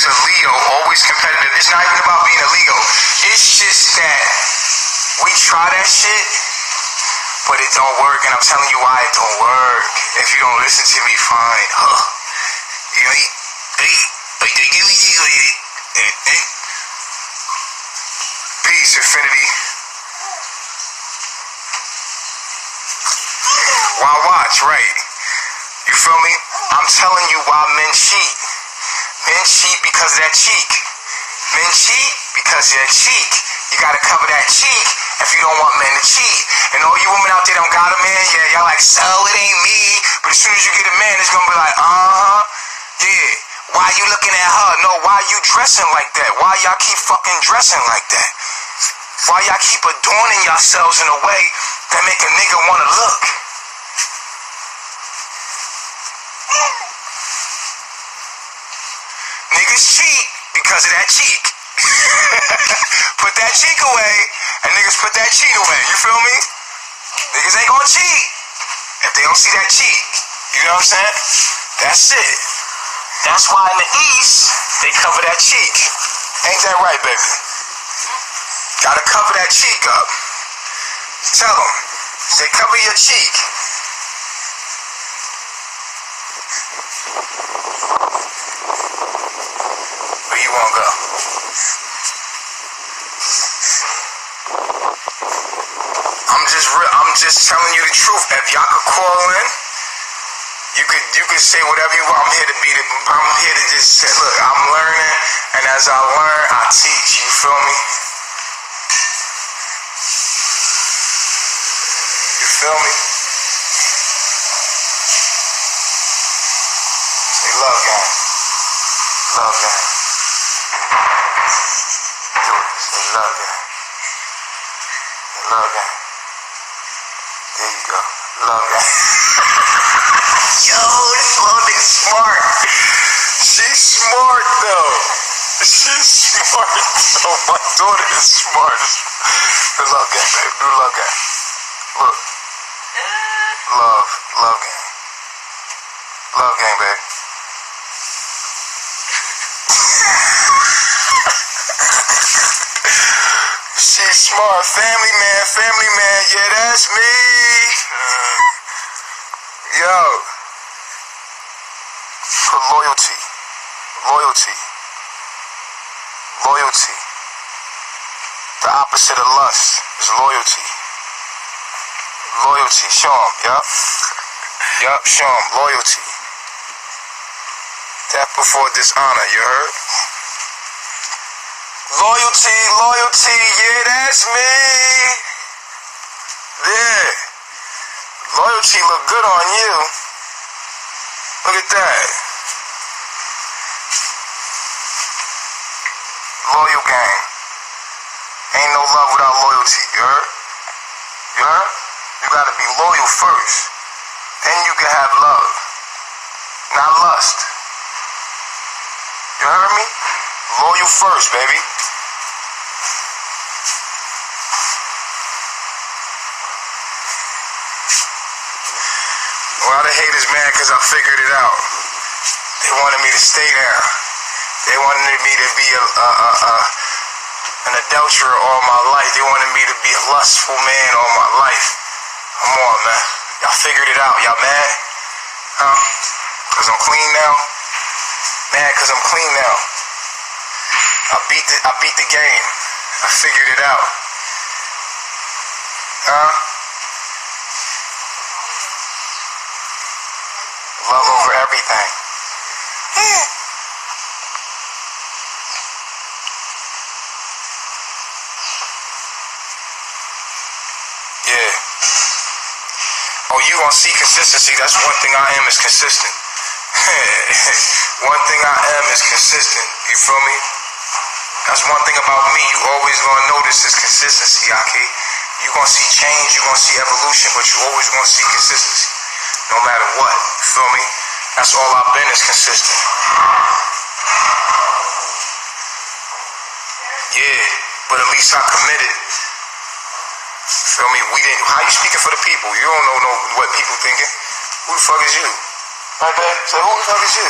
is a Leo, always competitive. It's not even about being a Leo. It's just that we try that shit, but it don't work, and I'm telling you why it don't work. If you don't listen to me, fine. Peace, infinity. Why watch, right? You feel me? I'm telling you why men cheat. Men cheat because of that cheek. Men cheat because of that cheek. You gotta cover that cheek if you don't want men to cheat. And all you women out there don't got a man, yeah, y'all like, so it ain't me. But as soon as you get a man, it's gonna be like, yeah. Why you looking at her? No, why you dressing like that? Why y'all keep fucking dressing like that? Why y'all keep adorning yourselves in a way that make a nigga wanna look? Niggas cheat because of that cheek. Put that cheek away, and niggas put that cheat away. You feel me? Niggas ain't gonna cheat if they don't see that cheek. You know what I'm saying? That's it. That's why in the East, they cover that cheek. Ain't that right, baby? Gotta cover that cheek up. Tell them. Say, cover your cheek. Where you wanna go? I'm just telling you the truth. If y'all could call in, you could say whatever you want. I'm here to just say, look, I'm learning, and as I learn, I teach. You feel me? You feel me? Say love, gang. Love, gang. Do it. Say love, gang. Love, gang. There you go. Love, gang. Yo, this little nigga smart. She's smart, though. She's smart, though. My daughter is smart. The love gang, baby. Do love gang. Look. Love. Love gang. Love gang, baby. She's smart. Family man. Yeah, that's me. Yo. For loyalty. The opposite of lust is loyalty. Show 'em, yup, show 'em, loyalty. Death before dishonor, you heard? Loyalty, yeah, that's me. Yeah. Loyalty look good on you. Look at that. Loyal gang. Ain't no love without loyalty, you heard? You gotta be loyal first. Then you can have love. Not lust. You heard me? Loyal first, baby. A lot of haters mad because I figured it out. They wanted me to stay there. They wanted me to be an adulterer all my life. They wanted me to be a lustful man all my life. Come on, man. Y'all figured it out. Y'all mad? Huh? Because I'm clean now? Mad because I'm clean now. I beat the game. I figured it out. Huh? Love over everything. Yeah. Oh, you gonna see consistency. That's one thing I am is consistent. One thing I am is consistent. You feel me? That's one thing about me. You always gonna notice is consistency, Aki. You gonna see change. You gonna see evolution, but you always gonna see consistency. No matter what. You feel me? That's all I've been is consistent. Yeah, but at least I committed. Feel me? How you speaking for the people? You don't know what people thinking. Who the fuck is you? Right, babe? Say, who the fuck is you?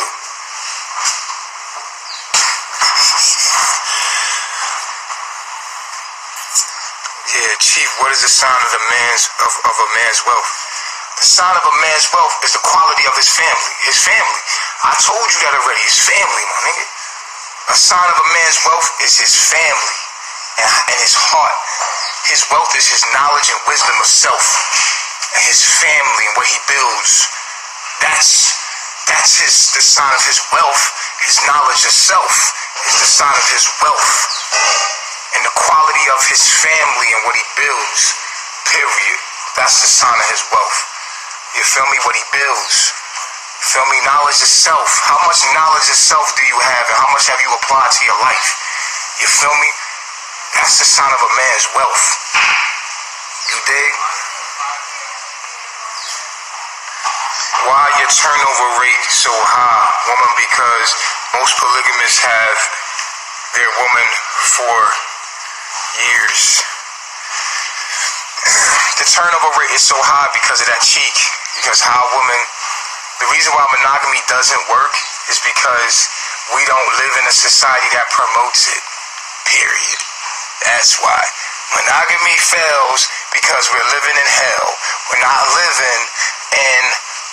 Yeah, Chief, what is the sign of a man's wealth? The sign of a man's wealth is the quality of his family. His family. I told you that already. His family, my nigga. A sign of a man's wealth is his family and his heart. His wealth is his knowledge and wisdom of self. And his family and what he builds. That's the sign of his wealth. His knowledge of self is the sign of his wealth. And the quality of his family and what he builds, period. That's the sign of his wealth. You feel me? What he builds. You feel me? Knowledge of self. How much knowledge of self do you have and how much have you applied to your life? You feel me? That's the sign of a man's wealth. You dig? Why your turnover rate so high, woman? Because most polygamists have their woman for years. The turnover rate is so high because of that cheek. Because how women, the reason why monogamy doesn't work is because we don't live in a society that promotes it. Period. That's why. Monogamy fails because we're living in hell. We're not living in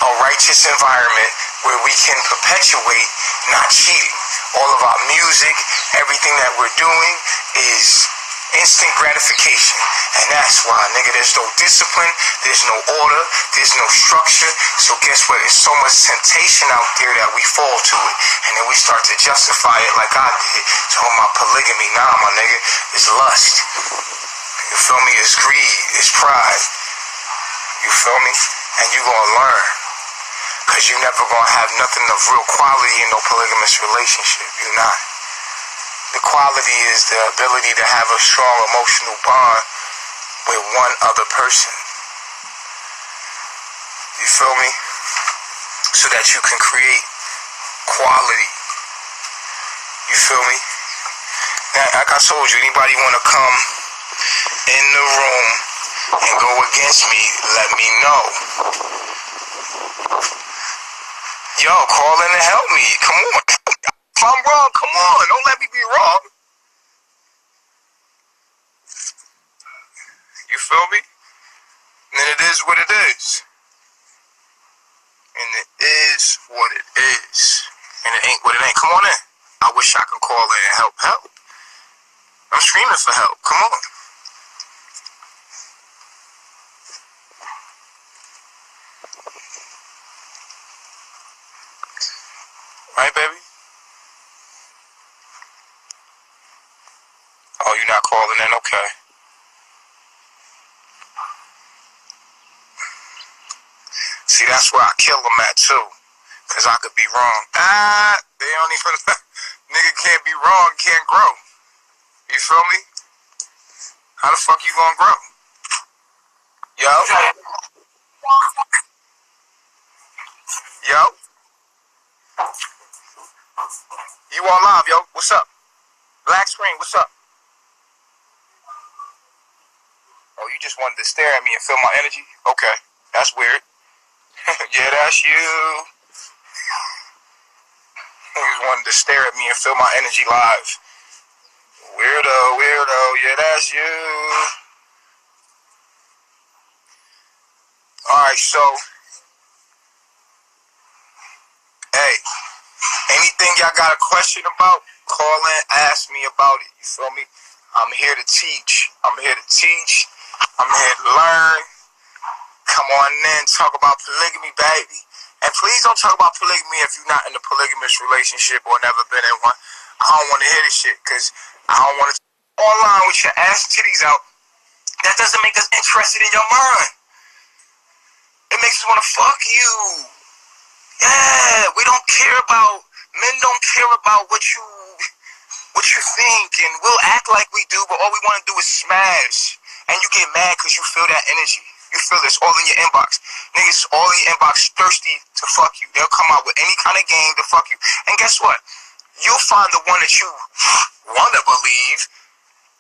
a righteous environment where we can perpetuate not cheating. All of our music, everything that we're doing is instant gratification. And that's why, nigga, there's no discipline, there's no order, there's no structure. So guess what? There's so much temptation out there that we fall to it. And then we start to justify it like I did. Talking about polygamy. Nah, my nigga, it's lust. You feel me? It's greed. It's pride. You feel me? And you gonna learn. Because you never gonna have nothing of real quality in no polygamous relationship. You're not. The quality is the ability to have a strong emotional bond with one other person. You feel me? So that you can create quality. You feel me? Now, like I told you, anybody want to come in the room and go against me, let me know. Yo, call in and help me. Come on. If I'm wrong, come on. Don't let me be wrong. You feel me? And it is what it is. And it is what it is. And it ain't what it ain't. Come on in. I wish I could call in and help. Help. I'm screaming for help. Come on. Right, baby? Oh, you're not calling in? Okay. See, that's where I kill them at, too. Because I could be wrong. They don't even... Nigga can't be wrong, can't grow. You feel me? How the fuck you gonna grow? Yo? Yo? You on live, yo? What's up? Black screen, what's up? Oh, you just wanted to stare at me and feel my energy? Okay, that's weird. Yeah, that's you. You just wanted to stare at me and feel my energy live. Weirdo, yeah, that's you. Alright, so, hey, anything y'all got a question about, call in, ask me about it. You feel me? I'm here to teach. I'm here to learn. Come on in, talk about polygamy, baby. And please don't talk about polygamy if you're not in a polygamous relationship or never been in one. I don't want to hear this shit, because I don't want to online with your ass titties out. That doesn't make us interested in your mind. It makes us want to fuck you. Yeah, we don't care about, men don't care about what you think, and we'll act like we do, but all we want to do is smash. And you get mad because you feel that energy. You feel this all in your inbox. Niggas is all in your inbox thirsty to fuck you. They'll come out with any kind of game to fuck you. And guess what? You'll find the one that you want to believe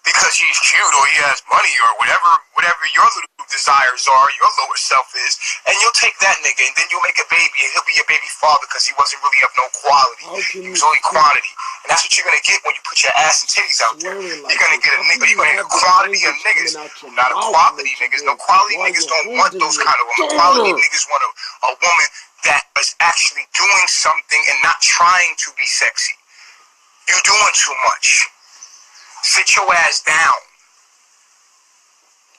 because he's cute or he has money or whatever your little desires are, your lower self is. And you'll take that nigga and then you'll make a baby and he'll be your baby father because he wasn't really of no quality. He was only quantity. And that's what you're gonna get when you put your ass and titties out there. You're gonna get you're gonna get a quality of niggas. Not a quality niggas. No quality niggas don't want those kind of women. Quality niggas want a woman that is actually doing something and not trying to be sexy. You doing too much. Sit your ass down.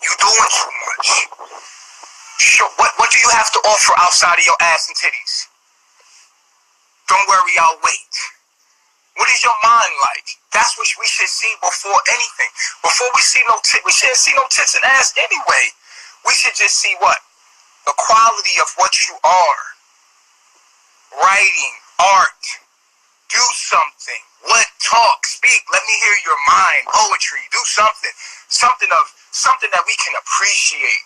You doing too much. What do you have to offer outside of your ass and titties? Don't worry, I'll wait. What is your mind like? That's what we should see before anything. Before we see we shouldn't see no tits and ass anyway. We should just see what? The quality of what you are. Writing, art, do something. What? Talk, speak. Let me hear your mind. Poetry, do something. Something that we can appreciate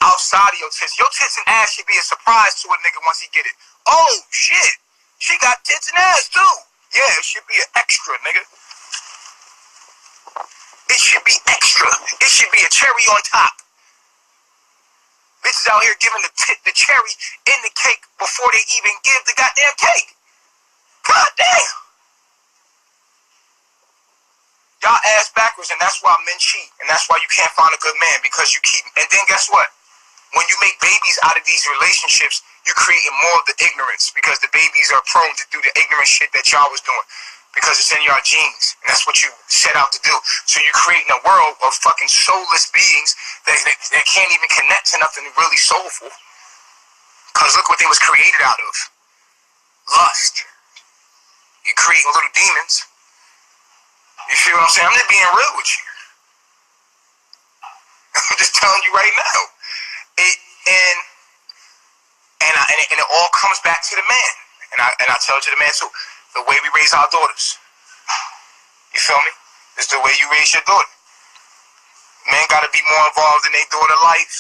outside of your tits. Your tits and ass should be a surprise to a nigga once he get it. Oh, shit. She got tits and ass, too. Yeah, it should be an extra, nigga. It should be extra. It should be a cherry on top. Bitches out here giving the cherry in the cake before they even give the goddamn cake. God damn. Y'all ass backwards, and that's why men cheat. And that's why you can't find a good man, because you keep. And then guess what? When you make babies out of these relationships, you're creating more of the ignorance, because the babies are prone to do the ignorant shit that y'all was doing, because it's in your genes, and that's what you set out to do. So you're creating a world of fucking soulless beings that can't even connect to nothing really soulful, because look what they was created out of. Lust. You're creating little demons. You feel what I'm saying? I'm just being real with you. I'm just telling you right now. And it all comes back to the man. And I tell you the man too. The way we raise our daughters. You feel me? It's the way you raise your daughter. Men gotta be more involved in their daughter life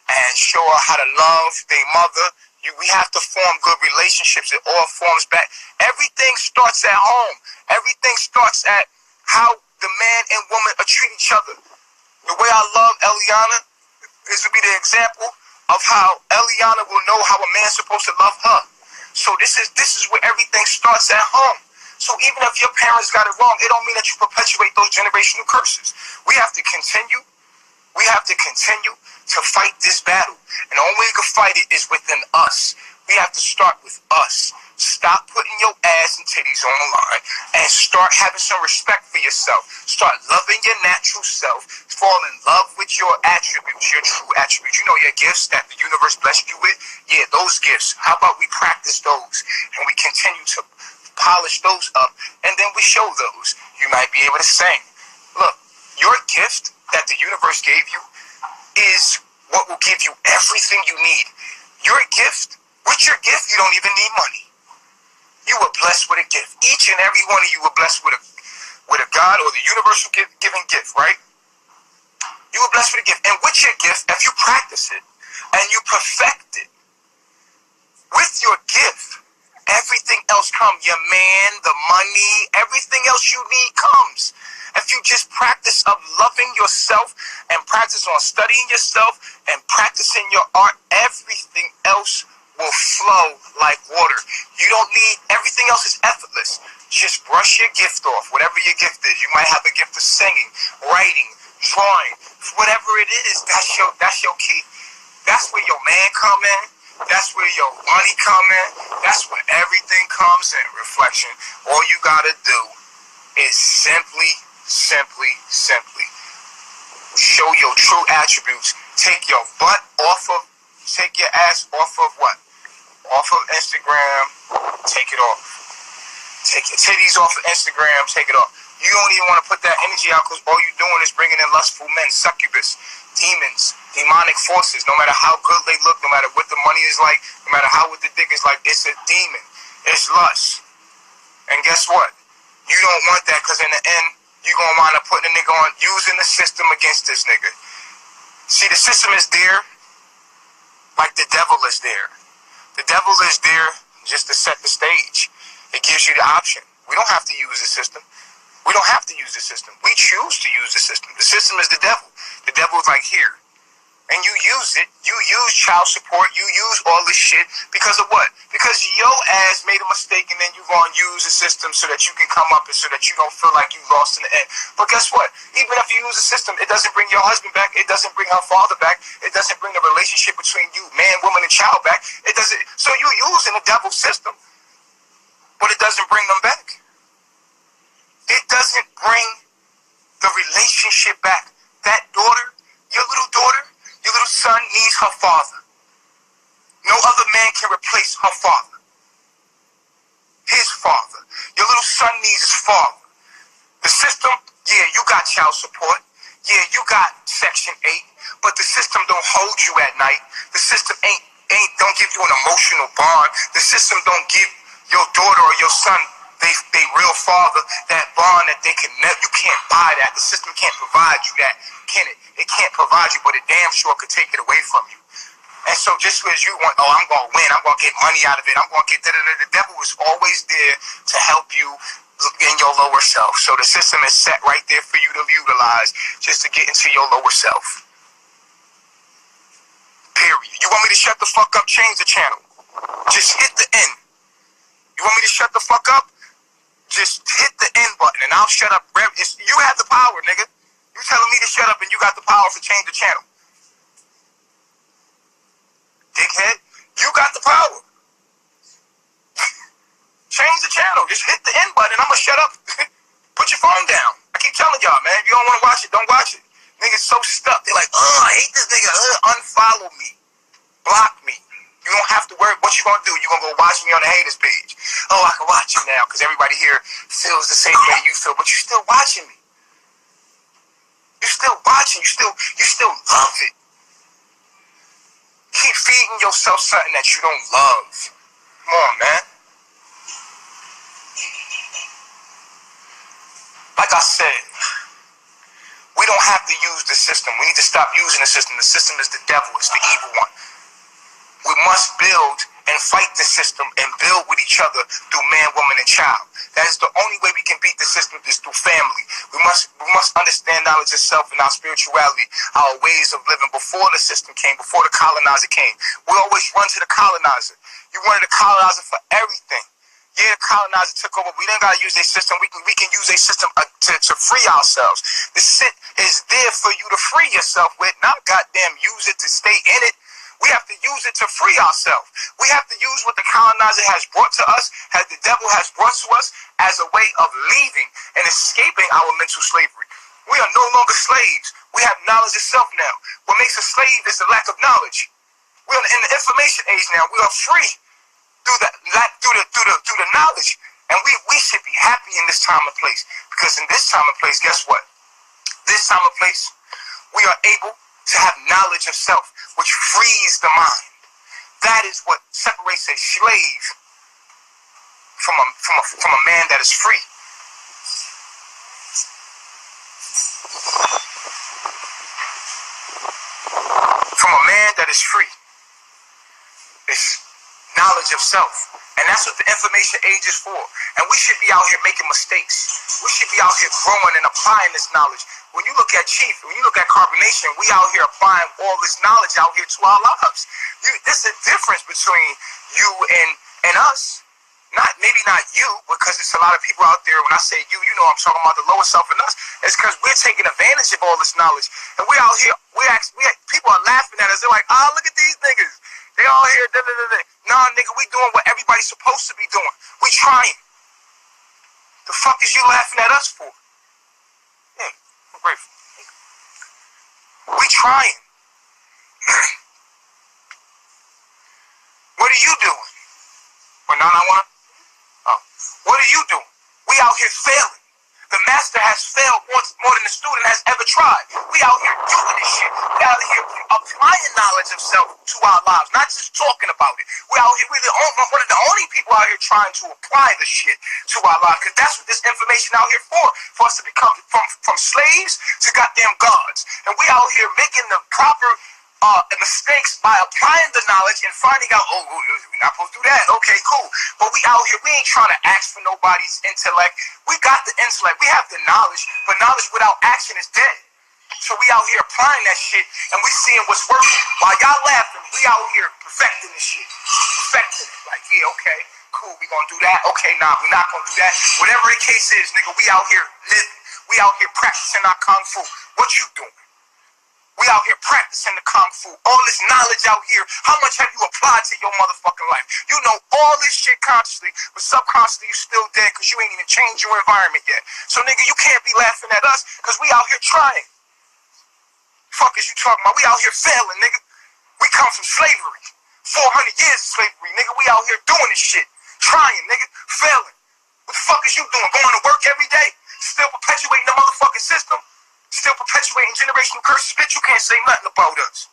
and show her how to love their mother. We have to form good relationships. It all forms back. Everything starts at home. Everything starts at how the man and woman treat each other. The way I love Eliana, this would be the example of how Eliana will know how a man's supposed to love her. So this is where everything starts at home. So even if your parents got it wrong, it don't mean that you perpetuate those generational curses. We have to continue. We have to continue to fight this battle. And the only way you can fight it is within us. We have to start with us. Stop putting your ass and titties online and start having some respect for yourself. Start loving your natural self. Fall in love with your attributes, your true attributes. You know, your gifts that the universe blessed you with. Yeah, those gifts. How about we practice those and we continue to polish those up, and then we show those. You might be able to sing. Look, your gift that the universe gave you is what will give you everything you need. Your gift, with your gift, you don't even need money. You were blessed with a gift. Each and every one of you were blessed with a God or the universal giving gift, right? You were blessed with a gift. And with your gift, if you practice it and you perfect it, with your gift, everything else comes. Your man, the money, everything else you need comes. If you just practice of loving yourself and practice on studying yourself and practicing your art, everything else will flow like water. You don't need, everything else is effortless. Just brush your gift off, whatever your gift is. You might have a gift of singing, writing, drawing, whatever it is, that's your key. That's where your man come in. That's where your money come in. That's where everything comes in. Reflection. All you gotta do is simply show your true attributes. Take your ass off of what? Off of Instagram. Take it off. Take your titties off of Instagram. Take it off. You don't even want to put that energy out, because all you're doing is bringing in lustful men, succubus, demons, demonic forces. No matter how good they look, no matter what the money is like, no matter how what the dick is like, it's a demon. It's lust. And guess what? You don't want that, because in the end, you're going to wind up putting a nigga on, using the system against this nigga. See, the system is there like the devil is there. The devil is there just to set the stage. It gives you the option. We don't have to use the system. We don't have to use the system. We choose to use the system. The system is the devil. The devil is like here. and you use it. You use child support. You use all this shit because of what? Because your ass made a mistake, and then you gonna use the system so that you can come up and so that you don't feel like you lost in the end. But guess what? Even if you use the system, it doesn't bring your husband back. It doesn't bring her father back. It doesn't bring the relationship between you, man, woman, and child back. It doesn't. So you using the devil's system, but it doesn't bring them back. It doesn't bring the relationship back. That daughter, your little son needs her father. No other man can replace her father. His father. Your little son needs his father. The system, yeah, you got child support. Yeah, you got Section 8, but the system don't hold you at night. The system don't give you an emotional bond. The system don't give your daughter or your son they real father that bond that they can never. You can't buy that. The system can't provide you that, can it? It can't provide you, but it damn sure could take it away from you. And so just as you want, oh, I'm going to win, I'm going to get money out of it, I'm going to get da-da-da. The devil is always there to help you in your lower self. So the system is set right there for you to utilize just to get into your lower self. Period. You want me to shut the fuck up? Change the channel. Just hit the end. You want me to shut the fuck up? Just hit the end button and I'll shut up. You have the power, nigga. You telling me to shut up and you got the power to change the channel. Dickhead, you got the power. Change the channel. Just hit the end button and I'm gonna shut up. Put your phone down. I keep telling y'all, man, if you don't want to watch it, don't watch it. Niggas so stuck. They're like, oh, I hate this nigga. Unfollow me. Block me. You don't have to worry. What you gonna do? You gonna go watch me on the haters page? Oh, I can watch you now because everybody here feels the same way you feel, but you still watching me. You still watching. You still love it. Keep feeding yourself something that you don't love. Come on, man. Like I said, we don't have to use the system. We need to stop using the system. The system is the devil. It's the evil one. We must build and fight the system and build with each other through man, woman, and child. That is the only way we can beat the system is through family. We must understand knowledge of self and our spirituality, our ways of living before the system came, before the colonizer came. We always run to the colonizer. You wanted the colonizer for everything. Yeah, the colonizer took over. We didn't gotta use their system. We can use a system to free ourselves. The shit is there for you to free yourself with, not goddamn use it to stay in it. We have to use it to free ourselves. We have to use what the colonizer has brought to us, as the devil has brought to us, as a way of leaving and escaping our mental slavery. We are no longer slaves. We have knowledge of self now. What makes a slave is the lack of knowledge. We are in the information age now. We are free through the knowledge, and we should be happy in this time and place, because in this time and place, guess what? This time and place, we are able to have knowledge of self, which frees the mind. That is what separates a slave from a man that is free. From a man that is free. It's knowledge of self. And that's what the information age is for. And we should be out here making mistakes. We should be out here growing and applying this knowledge. When you look at Chief, when you look at CarbonNation, we out here applying all this knowledge out here to our lives. There's a difference between you and us. Maybe not you, because there's a lot of people out there, when I say you know I'm talking about the lower self in us. It's because we're taking advantage of all this knowledge. And we out here, people are laughing at us. They're like, oh, look at these niggas. They all here, Nah, nigga, we doing what everybody's supposed to be doing. We trying. The fuck is you laughing at us for? Yeah, I'm grateful. We trying. What are you doing? Well, no, I want to. Oh. What are you doing? We out here failing. The master has failed more than the student has ever tried. We out here doing this shit. We out here applying knowledge of self to our lives, not just talking about it. We out here, we're one of the only people out here trying to apply the shit to our lives, because that's what this information out here for us to become from slaves to goddamn gods. And we out here making the proper mistakes by applying the knowledge and finding out, oh, we're not supposed to do that. Okay, cool. But we out here, we ain't trying to ask for nobody's intellect. We got the intellect. We have the knowledge, but knowledge without action is dead. So we out here applying that shit, and we seeing what's working. While y'all laughing, we out here perfecting this shit. Perfecting it. Like, yeah, okay, cool, we gonna do that. Okay, nah, we not gonna do that. Whatever the case is, nigga, we out here living. We out here practicing our kung fu. What you doing? We out here practicing the kung fu. All this knowledge out here, how much have you applied to your motherfucking life? You know all this shit consciously, but subconsciously you still dead because you ain't even changed your environment yet. So nigga, you can't be laughing at us because we out here trying. Fuck is you talking about? We out here failing, nigga. We come from slavery. 400 years of slavery, nigga. We out here doing this shit. Trying, nigga. Failing. What the fuck is you doing? Going to work every day? Still perpetuating the motherfucking system? Still perpetuating generational curses? Bitch, you can't say nothing about us.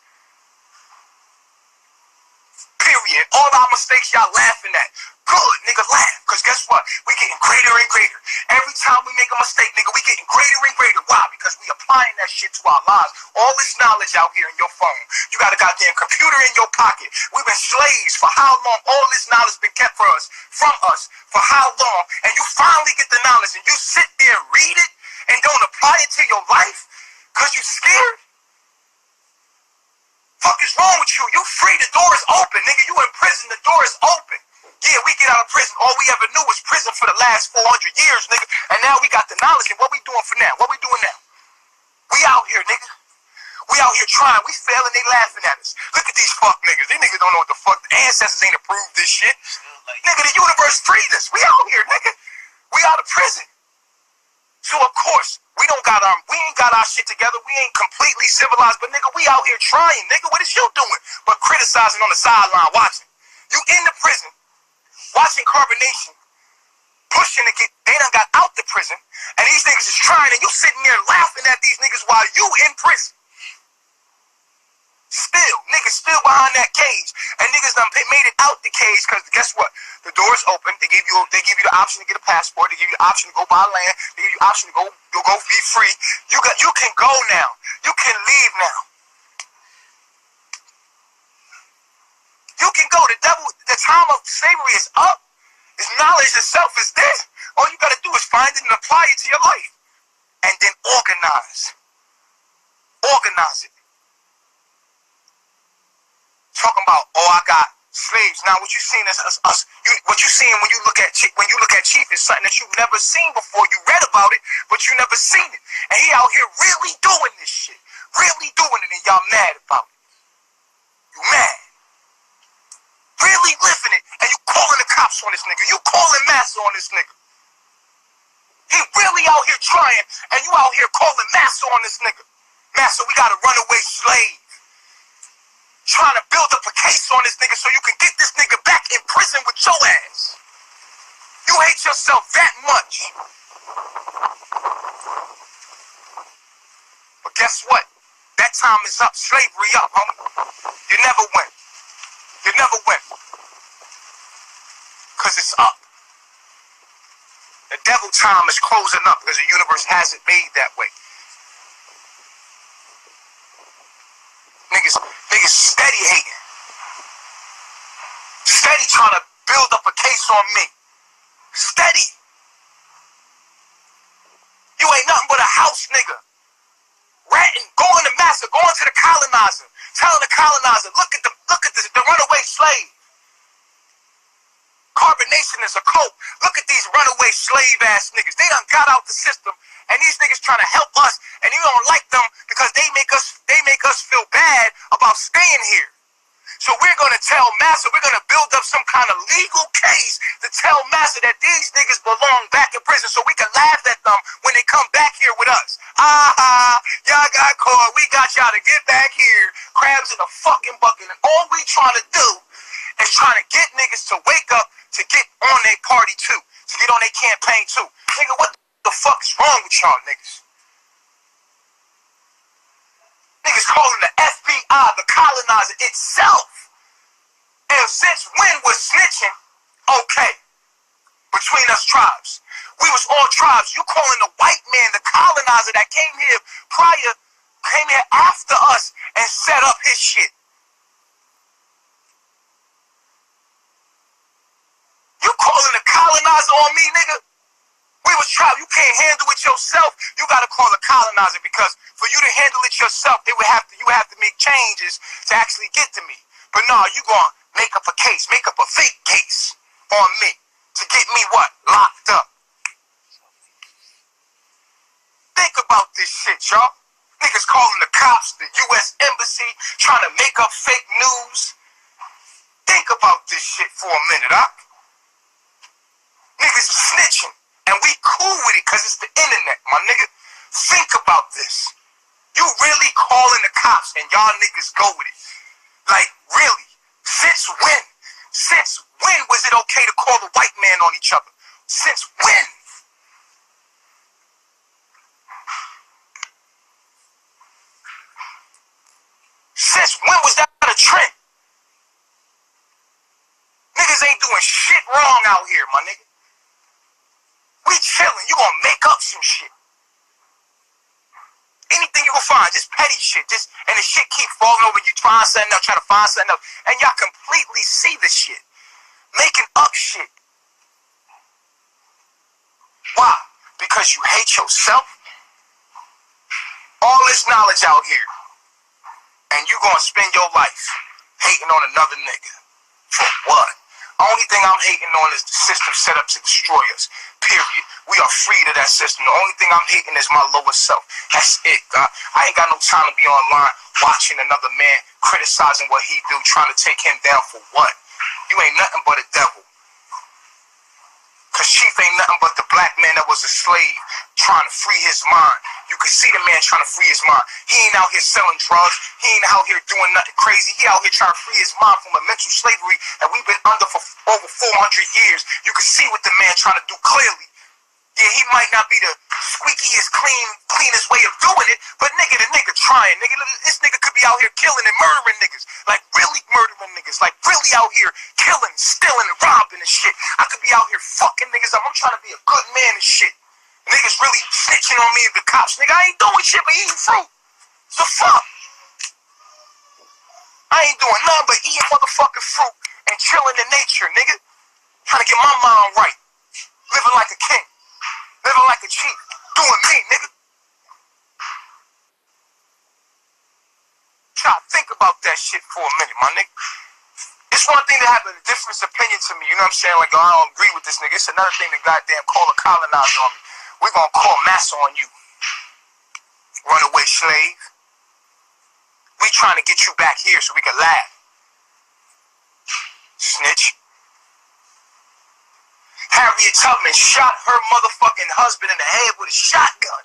Period. All our mistakes y'all laughing at. Good, nigga, laugh. Because guess what? We getting greater and greater. Every time we make a mistake, nigga, we getting greater and greater. Why? Because we applying that shit to our lives. All this knowledge out here in your phone. You got a goddamn computer in your pocket. We've been slaves for how long? All this knowledge been kept from us for how long? And you finally get the knowledge and you sit there and read it and don't apply it to your life because you scared? Fuck is wrong with you? You free, the door is open, nigga. You in prison, the door is open. Yeah, we get out of prison. All we ever knew was prison for the last 400 years, nigga. And now we got the knowledge. And what we doing for now? What we doing now? We out here, nigga. We out here trying. We failing, they laughing at us. Look at these fuck niggas. These niggas don't know what the fuck. The ancestors ain't approved this shit. Nigga, the universe freed us. We out here, nigga. We out of prison. So of course, we ain't got our shit together. We ain't completely civilized, but nigga, we out here trying, nigga. What is you doing? But criticizing on the sideline, watching. You in the prison, watching CarbonNation, pushing to get, they done got out the prison, and these niggas is trying, and you sitting there laughing at these niggas while you in prison. Still, niggas still behind that cage, and niggas done made it out the cage because guess what? The door's open. They give you the option to get a passport. They give you the option to go buy land. They give you the option to go be free. You can go now. You can leave now. You can go. The time of slavery is up. This knowledge itself is there. All you gotta do is find it and apply it to your life, and then organize it. Talking about, oh, I got slaves. Now, what you seeing is us. What you seeing when you look at Chief is something that you've never seen before. You read about it, but you never seen it. And he out here really doing this shit, really doing it, and y'all mad about it. You mad? Really living it, and you calling the cops on this nigga. You calling Massa on this nigga. He really out here trying, and you out here calling Massa on this nigga. Massa, we got a runaway slave. Trying to build up a case on this nigga so you can get this nigga back in prison with your ass. You hate yourself that much. But guess what? That time is up. Slavery up, homie. You never win. You never win. Because it's up. The devil time is closing up because the universe has it made that way. Niggas steady hating. Steady trying to build up a case on me. Steady. You ain't nothing but a house nigga. Ratting, going to Massa, going to the colonizer, telling the colonizer, look at the runaway slave. CarbonNation is a cult. Look at these runaway slave ass niggas. They done got out the system, and these niggas trying to help us, and you don't like them because they make us feel bad about staying here. So we're gonna tell Massa, we're gonna build up some kind of legal case to tell Massa that these niggas belong back in prison, so we can laugh at them when they come back here with us. Y'all got caught. We got y'all to get back here. Crabs in a fucking bucket, and all we trying to do is trying to get niggas to wake up to get on their party too, to get on their campaign too. Nigga, what the fuck is wrong with y'all niggas? Niggas calling the FBI the colonizer itself. And since when was snitching okay between us tribes? We was all tribes. You calling the white man the colonizer that came here after us and set up his shit. You calling the colonizer on me, nigga? We was trial. You can't handle it yourself. You got to call a colonizer, because for you to handle it yourself, you would have to make changes to actually get to me. But no, you gonna make up a case, make up a fake case on me to get me what? Locked up. Think about this shit, y'all. Niggas calling the cops, the U.S. Embassy, trying to make up fake news. Think about this shit for a minute, huh? Niggas are snitching, and we cool with it because it's the internet, my nigga. Think about this. You really calling the cops and y'all niggas go with it. Like, really? Since when? Since when was it okay to call the white man on each other? Since when? Since when was that a trend? Niggas ain't doing shit wrong out here, my nigga. We chilling. You gonna make up some shit. Anything you gonna find, just petty shit. And the shit keep falling over. You trying something else, trying to find something else. And y'all completely see the shit. Making up shit. Why? Because you hate yourself? All this knowledge out here. And you gonna spend your life hating on another nigga. For what? Only thing I'm hating on is the system set up to destroy us. Period. We are free to that system. The only thing I'm hating is my lower self. That's it, God. I ain't got no time to be online watching another man criticizing what he do, trying to take him down for what? You ain't nothing but a devil. Cause Chief ain't nothing but the black man that was a slave trying to free his mind. You can see the man trying to free his mind. He ain't out here selling drugs. He ain't out here doing nothing crazy. He out here trying to free his mind from a mental slavery that we've been under for over 400 years. You can see what the man trying to do clearly. Yeah, he might not be the squeakiest, cleanest way of doing it, but nigga, the nigga trying. Nigga, this nigga could be out here killing and murdering niggas. Like, really murdering niggas. Like, really out here killing, stealing, and robbing and shit. I could be out here fucking niggas up. I'm trying to be a good man and shit. Niggas really snitching on me and the cops. Nigga, I ain't doing shit but eating fruit. So fuck. I ain't doing nothing but eating motherfucking fruit and chilling in nature, nigga. Trying to get my mind right. Living like a king. Living like a chief. Doing me, nigga. Try to think about that shit for a minute, my nigga. It's one thing to have a different opinion to me, you know what I'm saying? Like, oh, I don't agree with this nigga. It's another thing to goddamn call a colonizer on me. We're gonna call massa on you. Runaway slave. We trying to get you back here so we can laugh. Snitch. Harriet Tubman shot her motherfucking husband in the head with a shotgun.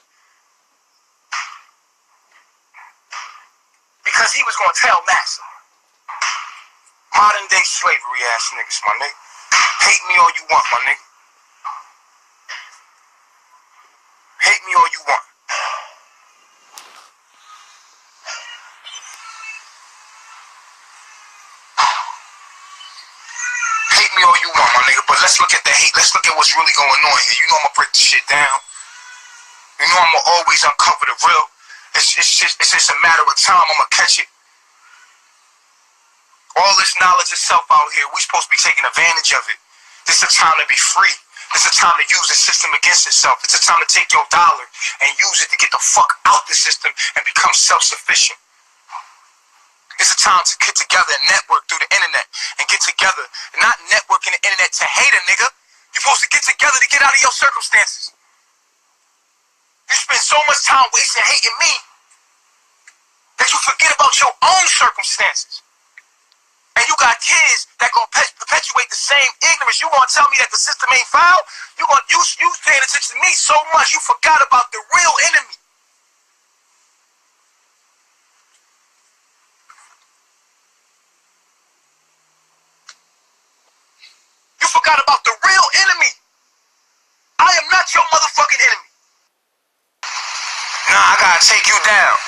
Because he was gonna tell massa. Modern day slavery ass niggas, my nigga. Hate me all you want, my nigga. Hate me all you want. Hate me all you want, my nigga. But let's look at the hate. Let's look at what's really going on here. You know I'm gonna break this shit down. You know I'm gonna always uncover the real. It's just a matter of time. I'm gonna catch it. All this knowledge itself out here, we supposed to be taking advantage of it. This is a time to be free. This is a time to use the system against itself. It's a time to take your dollar and use it to get the fuck out the system and become self-sufficient. It's a time to get together and network through the internet and get together. Not networking the internet to hate a nigga. You're supposed to get together to get out of your circumstances. You spend so much time wasting hating me that you forget about your own circumstances. And you got kids that gonna perpetuate the same ignorance. You gonna tell me that the system ain't foul? You paying attention to me so much you forgot about the real enemy. You forgot about the real enemy. I am not your motherfucking enemy. Nah, I gotta take you down.